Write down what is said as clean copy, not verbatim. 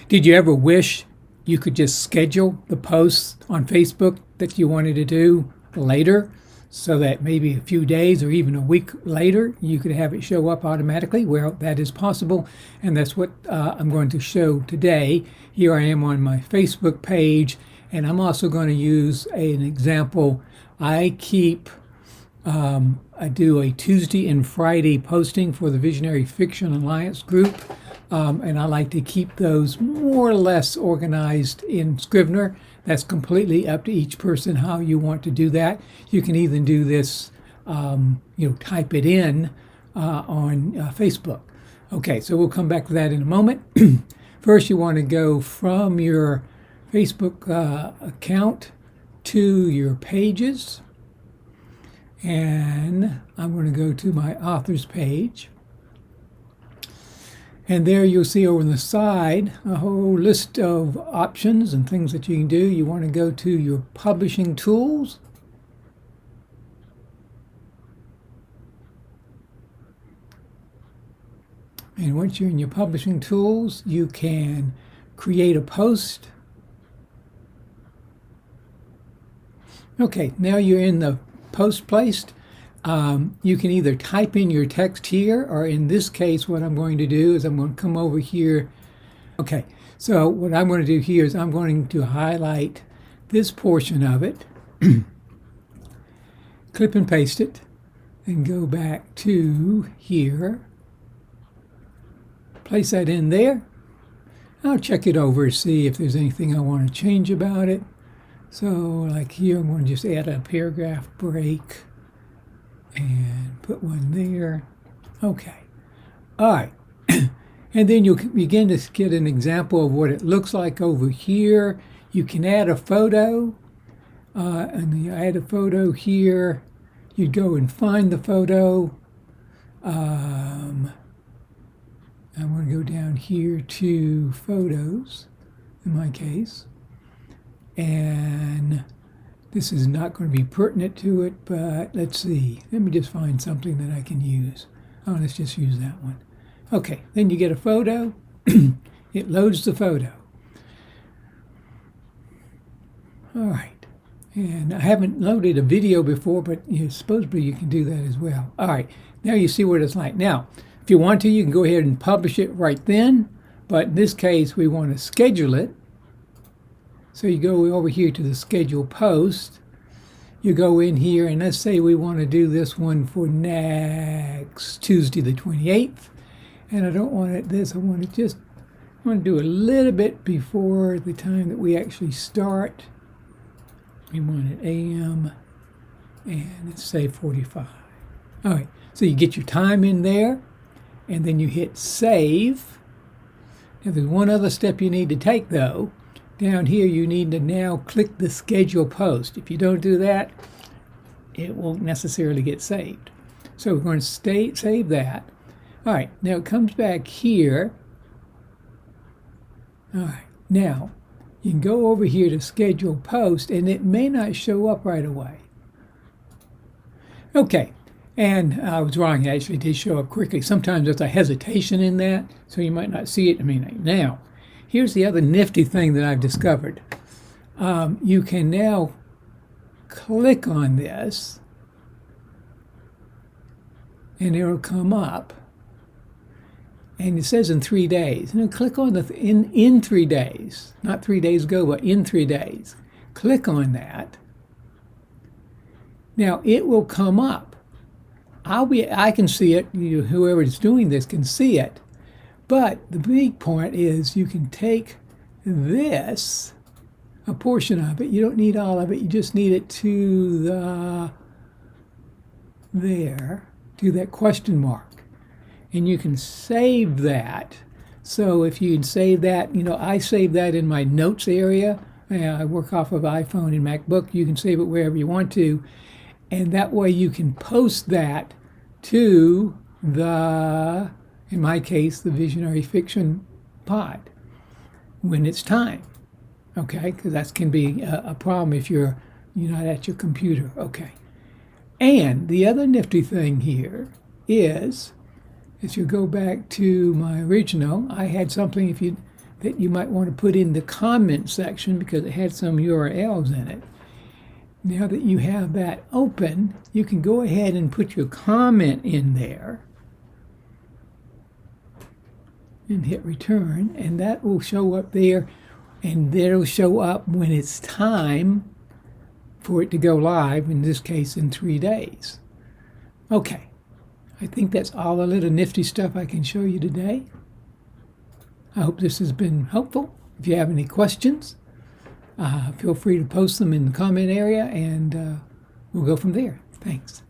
Did you ever wish you could just schedule the posts on Facebook that you wanted to do later, so that maybe a few days or even a week later you could have it show up automatically? Well, that is possible, and that's what I'm going to show today. Here I am on my Facebook page, and I'm also going to use an example. I do a Tuesday and Friday posting for the Visionary Fiction Alliance group, and I like to keep those more or less organized in Scrivener. That's completely up to each person how you want to do that. You can even do this, type it in on Facebook. Okay, so we'll come back to that in a moment. First, you want to go from your Facebook account to your pages. And I'm going to go to my authors page. And there you'll see over on the side a whole list of options and things that you can do. You want to go to your publishing tools. And once you're in your publishing tools, you can create a post. Okay, now you're in the post placed. You can either type in your text here, or in this case, what I'm going to do is I'm going to come over here. Okay, so what I'm going to do here is I'm going to highlight this portion of it, clip and paste it, and go back to here. Place that in there. I'll check it over to see if there's anything I want to change about it. So like here, I'm going to just add a paragraph break and put one there. Okay. All right. And then you'll begin to get an example of what it looks like over here. You can add a photo. And you add a photo here. You'd go and find the photo. I'm going to go down here to photos, in my case. And this is not going to be pertinent to it, but let's see. Let me just find something that I can use. Oh, let's just use that one. Okay, then you get a photo. It loads the photo. All right. And I haven't loaded a video before, but supposedly you can do that as well. All right, now you see what it's like. Now, if you want to, you can go ahead and publish it right then. But in this case, we want to schedule it. So you go over here to the schedule post. You go in here, and let's say we want to do this one for next Tuesday the 28th. And I don't want it I want to do a little bit before the time that we actually start. We want it AM, and let's say 45. All right, so you get your time in there, and then you hit save. Now there's one other step you need to take though. Down here, you need to now click the schedule post. If you don't do that, it won't necessarily get saved. So we're going to save that. All right, now it comes back here. All right, now you can go over here to schedule post, and it may not show up right away. Okay, and I was wrong. It actually did show up quickly. Sometimes there's a hesitation in that, so you might not see it. Now. Here's the other nifty thing that I've discovered. You can now click on this, and it'll come up, and it says in 3 days. Now click on the in 3 days, not 3 days ago, but in 3 days. Click on that. Now it will come up. I can see it. Whoever is doing this can see it. But the big point is you can take this, a portion of it. You don't need all of it. You just need it to to that question mark. And you can save that. So if you can save that, I save that in my notes area. I work off of iPhone and MacBook. You can save it wherever you want to. And that way you can post that to in my case, the Visionary Fiction pod when it's time, okay? Because that can be a problem if you're not at your computer, okay? And the other nifty thing here is, as you go back to my original, I had something, that you might want to put in the comment section because it had some URLs in it. Now that you have that open, you can go ahead and put your comment in there and hit return, and that will show up there, and that'll show up when it's time for it to go live, in this case in 3 days. Okay, I think that's all the little nifty stuff I can show you today. I hope this has been helpful. If you have any questions, feel free to post them in the comment area, and we'll go from there. Thanks.